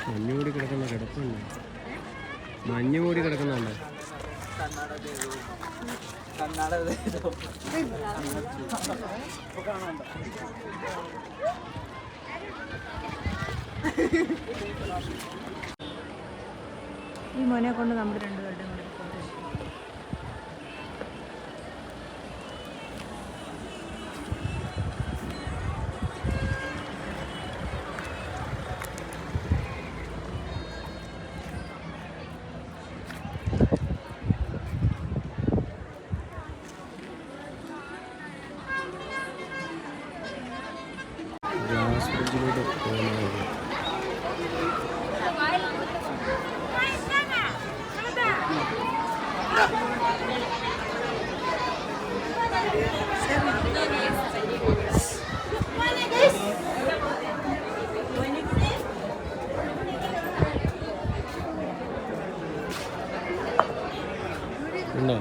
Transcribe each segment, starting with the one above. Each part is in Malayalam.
മഞ്ഞ് മൂടി കിടക്കുന്ന കിടപ്പുണ്ട്. മഞ്ഞ് മൂടി കിടക്കുന്നുണ്ട്. ഈ മോനെ കൊണ്ട് നമ്മൾ രണ്ടുപേരുടെ കൂടെ ഫോട്ടോ എടുക്കും. ഗ്ലാസ് ബ്രിഡ്ജിലൂടെ പോകുന്നത് ഉണ്ടോ?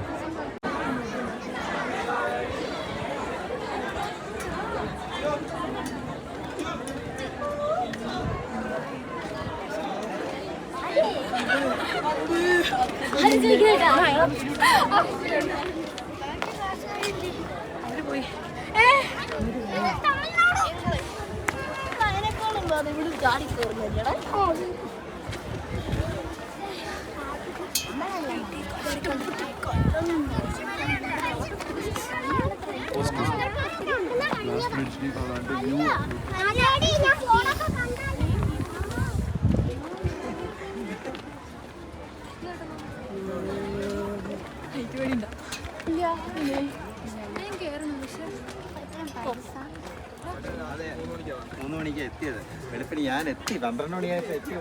പോയി മൂന്ന് മണിക്ക് എത്തിയത്. വെളുപ്പിന് ഞാൻ എത്തി 12 മണിയായപ്പോ എത്തി.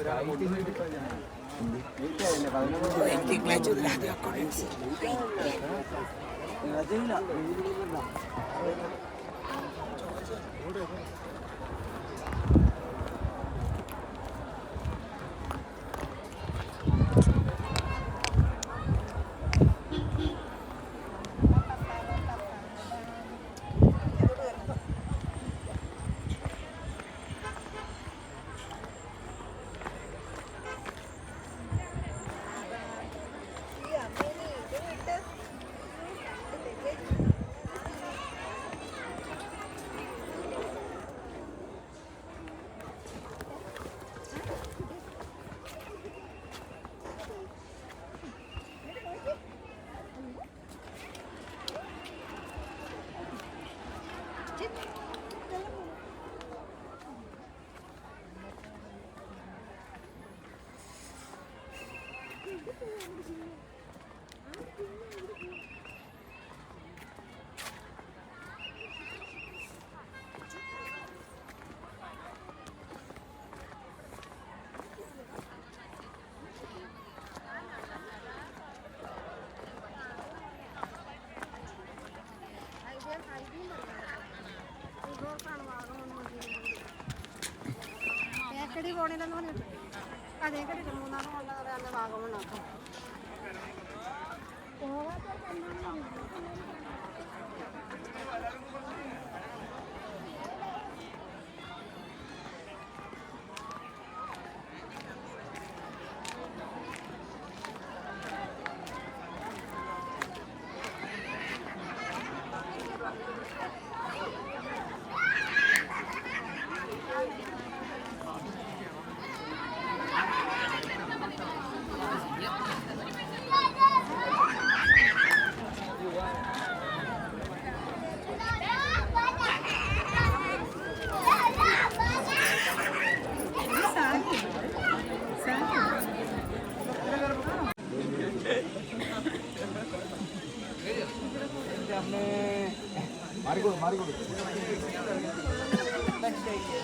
തേക്കടി പോണില്ലെന്ന് പറഞ്ഞിട്ട് അതേക്കടി 3 കൊണ്ടത് വാഗമണ്ണാക്കും.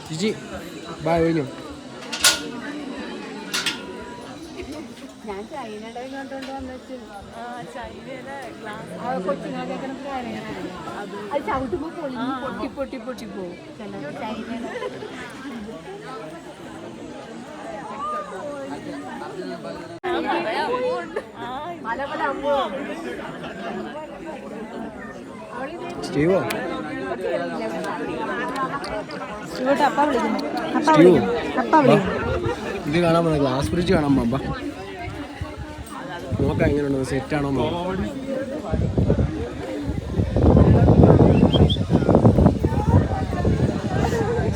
ജിജി ബായ് കഴിഞ്ഞു. ഞാൻ ചൈനയുടെ കണ്ടോണ്ട് വന്നിട്ട് കൊച്ചുങ്ങളൊക്കെ അത് ചവിട്ടുമ്പോൾ പൊട്ടി പോകും. ചൈനയുടെ സ്റ്റീവോ അപ്പ വിളിക്കുന്നു. സ്റ്റീവോ അപ്പ വിളിക്കുന്നു. ഇത് കാണാൻ പോകുന്നത് ഗ്ലാസ് ബ്രിഡ്ജ് കാണാൻ പോകുമ്പോ നോക്കാം എങ്ങനെയുണ്ട്, സെറ്റാണോ നോക്കാം.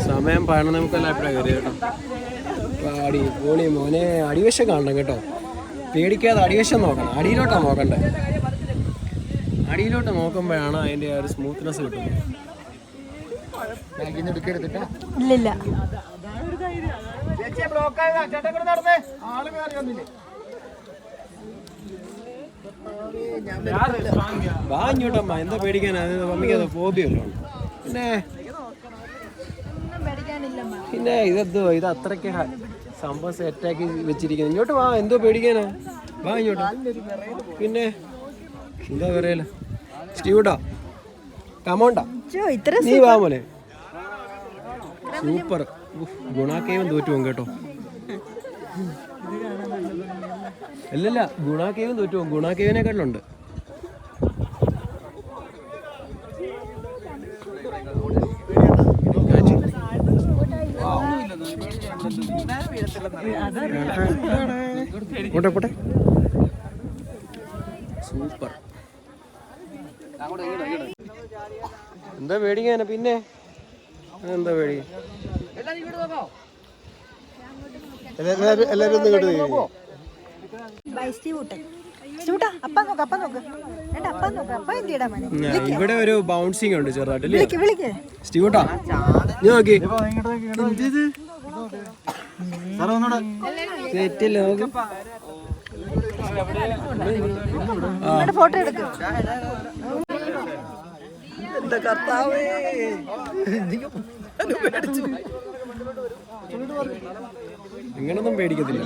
സമയം 11:45 എപ്പോഴാണ് കയറി കേട്ടോ. അടി പോളി മോനെ, അടിവശം കാണണം കേട്ടോ. പേടിക്കാതെ അടിവശം നോക്കണം. അടിയിലോട്ടാണ് നോക്കണ്ടേ. അടിയിലോട്ട് നോക്കുമ്പോഴാണ് അതിൻ്റെ ആ ഒരു സ്മൂത്ത്നെസ് കിട്ടുന്നത്. ഇല്ലില്ല. വാ ഇങ്ങോട്ടമ്മ, എന്താ പേടിക്കാനാ? മമ്മിക്ക് അത് ഫോബിയല്ലോ. പിന്നെ ഇതെന്തോ ഇത് അത്രയ്ക്ക് സംഭവം സെറ്റാക്കി വെച്ചിരിക്കുന്നത്. ഇങ്ങോട്ട് വാ, എന്തോ പേടിക്കാനാ? വാ ഇങ്ങോട്ട്. പിന്നെ എന്താ പറയല സ്റ്റീവൂട്ടാ, കമോണ്ടാ, നീ വാ മോനെ. സൂപ്പർ. ഗുണാക്കേവും തോറ്റു പോകും കേട്ടോ. അല്ലല്ല, ഗുണാക്കേവും തോറ്റു പോകും. ഗുണാക്കേവിനെക്കാട്ടിലുണ്ട്. പോട്ടെ പോട്ടെ, സൂപ്പർ. എന്താ പേടിക്കാന? പിന്നെ എന്താ പേടി? എല്ലാരും ഒന്ന് ഇങ്ങോട്ട് ഇവിടെ ഒരു ബൗൺസിങ് ഉണ്ട് ചെറുതായിട്ടല്ലേ സ്റ്റീവൂട്ടാ? നീ നോക്കി തെറ്റില്ല. നോക്ക്, ഫോട്ടോ എടുക്കും. ഇങ്ങനൊന്നും പേടിക്കത്തില്ല.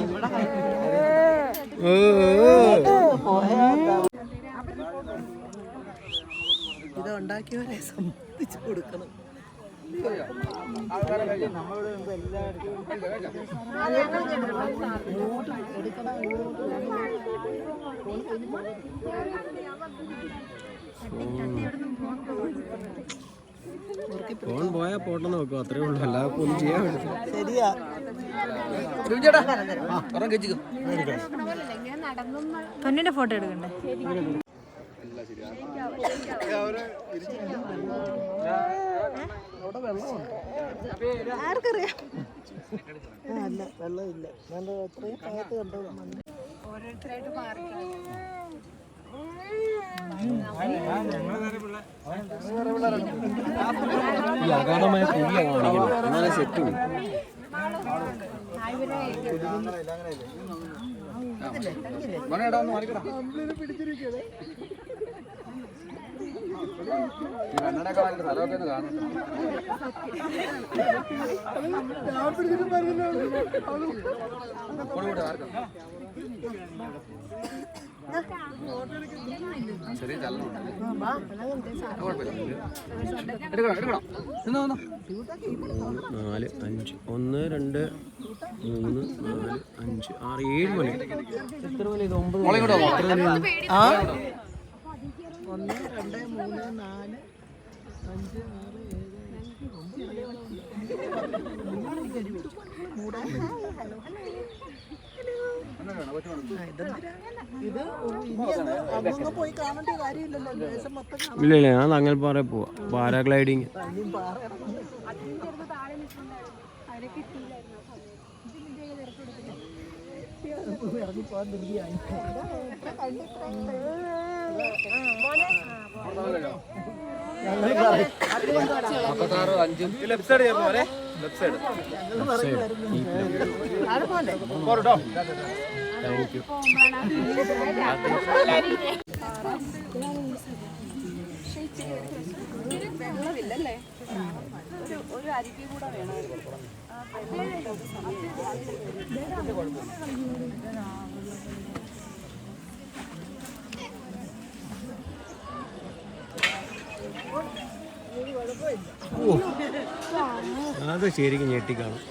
ഇത് ഉണ്ടാക്കിയവരെ സമ്മതിച്ചു കൊടുക്കണം. ഫോൺ പോയാ പോട്ടെന്ന് നോക്കും, അത്രേ ഉള്ളൂ. എല്ലാവർക്കും ഒന്നും ചെയ്യാൻ പറ്റില്ല. ശരിയാ. പൊന്നിന്റെ ഫോട്ടോ എടുക്കണ്ടേ? ആർക്കറിയാം? അല്ല, വെള്ളമില്ല. ഞാൻ അത്രയും ഭാഗത്ത് കണ്ടു. ഓരോരുത്തരായിട്ട് മാറി ഈ അഗാധമായ കുഴിയാണ് കാണിക്കുന്നത്. എന്നാലേ സെറ്റ് ചെയ്യും. ചെറിയ ചലനം 4, 5, 1, 2, 3, 4, 5, 6, 7 മണി. എത്ര മണി? 9 മണി. 1, 2, 3, 4, 5, 6, 7, 8, 9. പോയി കാണേണ്ട കാര്യമില്ലല്ലോ. ഇല്ല ഇല്ല, ഞാൻ തങ്ങൽപ്പാറ പോവാ. പാരാഗ്ലൈഡിങ്. Thank you. വെള്ളമില്ലല്ലേ? ഒരു അരിക്ക് കൂടെ വേണമായിരുന്നു. അത് ശരിക്കും ഞെട്ടിക്കാണും.